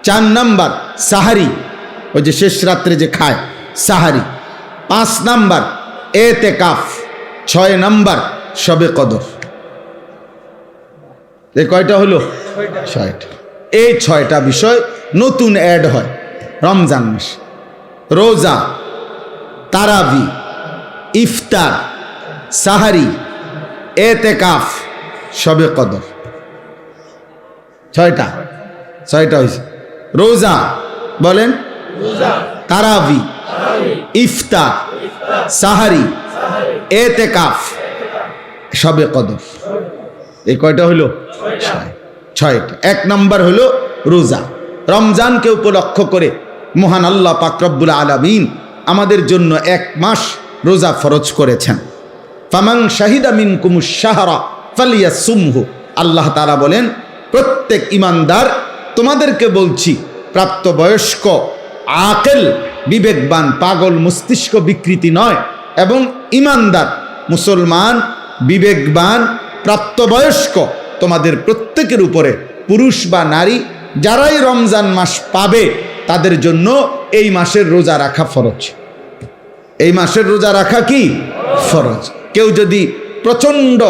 4 number sehri, ওই যে শেষ রাত্রে যে খায় সাহারি। 5 নাম্বার এতেকাফ। 6 নাম্বার শবে কদর। এই কয়টা হলো? 6টা। এই 6টা বিষয় নতুন অ্যাড হয় রমজান মাস। রোজা, তারাবি, ইফতার, সাহারি, এতেকাফ, শবে কদর। 6টা হয়েছে। রোজা বলেন, তারাবি, ইফতার, সাহারি, এতেকাফ, শবে কদর। এই কয়টা হলো? 6টা। 1 নাম্বার হলো রোজা। রমজানকে উপলক্ষ করে মহান আল্লাহ পাক রব্বুল আলামিন আমাদের জন্য 1 মাস রোজা ফরজ করেছেন। ফামান শাহিদা মিনকুমুশ শাহরা ফালিয়াসুমহু। আল্লাহ তাআলা বলেন, প্রত্যেক ইমানদার, তোমাদেরকে বলছি, প্রাপ্তবয়স্ক, আকেল, বিবেকবান, পাগল মস্তিষ্ক বিকৃতি নয়, এবং ইমানদার মুসলমান, বিবেকবান, প্রাপ্তবয়স্ক তোমাদের প্রত্যেকের উপরে, পুরুষ বা নারী, যারাই রমজান মাস পাবে তাদের জন্য এই মাসের রোজা রাখা ফরজ। এই মাসের রোজা রাখা কি ফরজ। কেউ যদি প্রচণ্ড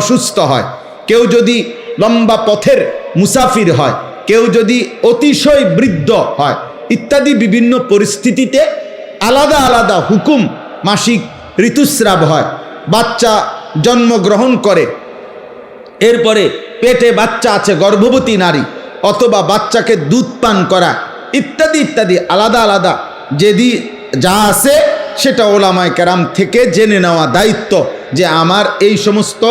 অসুস্থ হয়, কেউ যদি লম্বা পথের মুসাফির হয়, কেউ যদি অতিশয় বৃদ্ধ হয়, ইত্যাদি বিভিন্ন পরিস্থিতিতে আলাদা আলাদা হুকুম, মাসিক ঋতুস্রাব হয়, বাচ্চা জন্মগ্রহণ করে, এরপরে পেটে বাচ্চা আছে, গর্ভবতী নারী, অথবা বাচ্চাকে দুধ পান করা, ইত্যাদি ইত্যাদি আলাদা আলাদা যেদি যা আছে সেটা ওলামায়ে কেরাম থেকে জেনে নেওয়া দায়িত্ব, যে আমার এই সমস্ত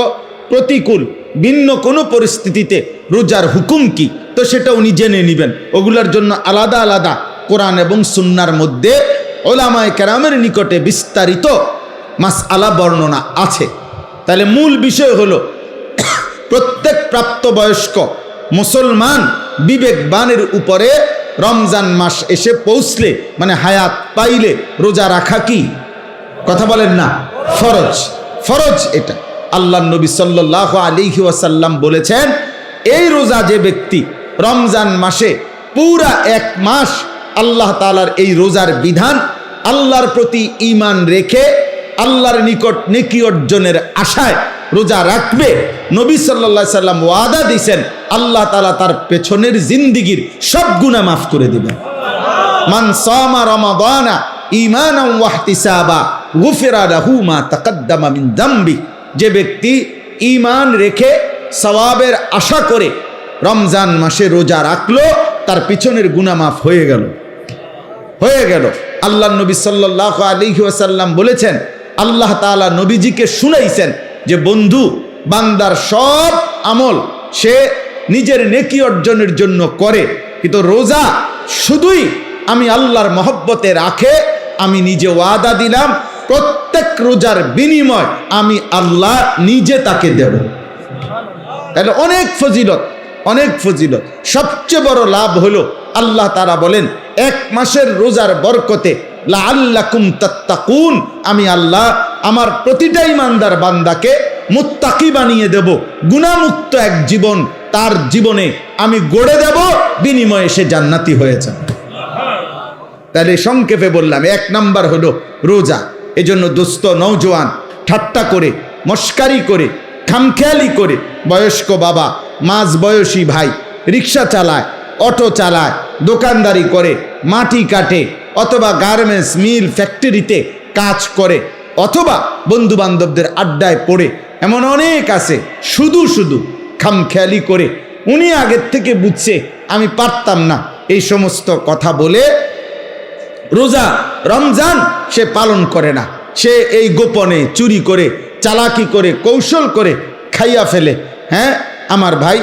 প্রতিকূল ভিন্ন কোনো পরিস্থিতিতে রোজার হুকুম কি, তো সেটা উনি জেনে নেবেন। ওগুলোর জন্য আলাদা আলাদা কোরআন এবং সুন্নাহর মধ্যে ওলামায়ে কেরামের নিকটে বিস্তারিত মাসআলা বর্ণনা আছে। তাহলে মূল বিষয় হলো, প্রত্যেক প্রাপ্তবয়স্ক মুসলমান বিবেকবানের উপরে রমজান মাস এসে পৌঁছলে, মানে হায়াত পাইলে, রোজা রাখা কি, কথা বলেন না, ফরজ। ফরজ এটা। আল্লাহ নবী সাল্লাল্লাহু আলাইহি ওয়াসাল্লাম বলেছেন, এই রোজা যে ব্যক্তি রমজান মাসে পুরা 1 মাস আল্লাহ তাআলার এই রোজার বিধান, আল্লাহর প্রতি ঈমান রেখে আল্লাহর নিকট নেকি অর্জনের আশায় রোজা রাখবে, নবী সাল্লাল্লাহু আলাইহি সাল্লাম ওয়াদা দিয়েছেন, আল্লাহ তাআলা তার পেছনের জিন্দেগীর সব গুনাহ মাফ করে দিবেন। মান সামা রমাদানা ঈমানান ওয়া ইহতিসাবা গুফিরা লাহু মা তাকদ্দামা মিন যামবি। যে ব্যক্তি ঈমান রেখে সওয়াবের আশা করে রমজান মাসে রোজা রাখলো, তার পিছনের গুনাহ মাফ হয়ে গেল। আল্লাহ নবী সাল্লাল্লাহু আলাইহি ওয়াসাল্লাম বলেছেন, আল্লাহ তাআলা নবীজিকে শুনাইছেন যে বন্ধু, বান্দার সব আমল সে নিজের নেকি অর্জনের জন্য করে, কিন্তু রোজা শুধুই আমি আল্লাহর মহব্বতে রাখে, আমি নিজে ওয়াদা দিলাম প্রত্যেক রোজার বিনিময় আমি আল্লাহ নিজে তাকে দেব। তাহলে অনেক ফজিলত। সবচেয়ে বড় লাভ হলো, আল্লাহ তাআলা বলেন, 1 মাসের রোজার বরকতে লাআল্লাকুম তাত্তাকুন, আমি আল্লাহ আমার প্রতিটা ইমানদার বান্দাকে মুত্তাকি বানিয়ে দেব, গুনাহমুক্ত এক জীবন তার জীবনে আমি গড়ে দেব, বিনিময়ে সে জান্নাতি হয়ে যাবে। তাহলে সংক্ষেপে বললাম, 1 নাম্বার হলো রোজা। এজন্য দোস্ত নওজোয়ান, ঠাট্টা করে, মস্কারি করে, খামখেয়ালি করে, বয়স্ক বাবা, মাঝ বয়সী ভাই রিক্সা চালায়, অটো চালায়, দোকানদারি করে, মাটি কাটে, অথবা গার্মেন্টস মিল ফ্যাক্টরিতে কাজ করে, অথবা বন্ধু বান্ধবদের আড্ডায় পড়ে, এমন অনেক আছে শুধু খামখেয়ালি করে। উনি আগের থেকে বুঝছে আমি পারতাম না, এই সমস্ত কথা বলে রোজা রমজান সে পালন করে না। সে এই গোপনে চুরি করে, চালাকি করে, কৌশল করে খাইয়া ফেলে। হ্যাঁ আমার ভাই,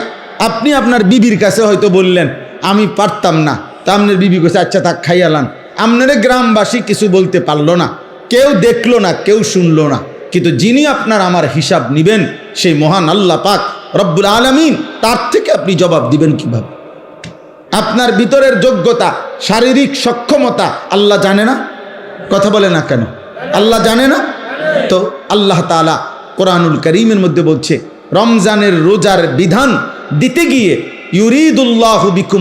আপনি আপনার বিবির কাছে হয়তো বললেন আমি পারতাম না, তা আপনার বিবি কাছে আচ্ছা থাক খাইয়ালান, আপনারা গ্রামবাসী কিছু বলতে পারলো না, কেউ দেখলো না, কেউ শুনলো না, কিন্তু যিনি আপনার আমার হিসাব নিবেন সেই মহান আল্লাহ পাক রব্বুল আলামিন, তার থেকে আপনি জবাব দিবেন কিভাবে? আপনার ভিতরের যোগ্যতা, শারীরিক সক্ষমতা আল্লাহ জানে না? কথা বলে না কেন? আল্লাহ জানে না? তো আল্লাহ তাআলা কোরআনুল কারীমের মধ্যে বলছে, রমজানের রোজার বিধান দিতে গিয়ে ইউরিদুল্লাহু বিকুম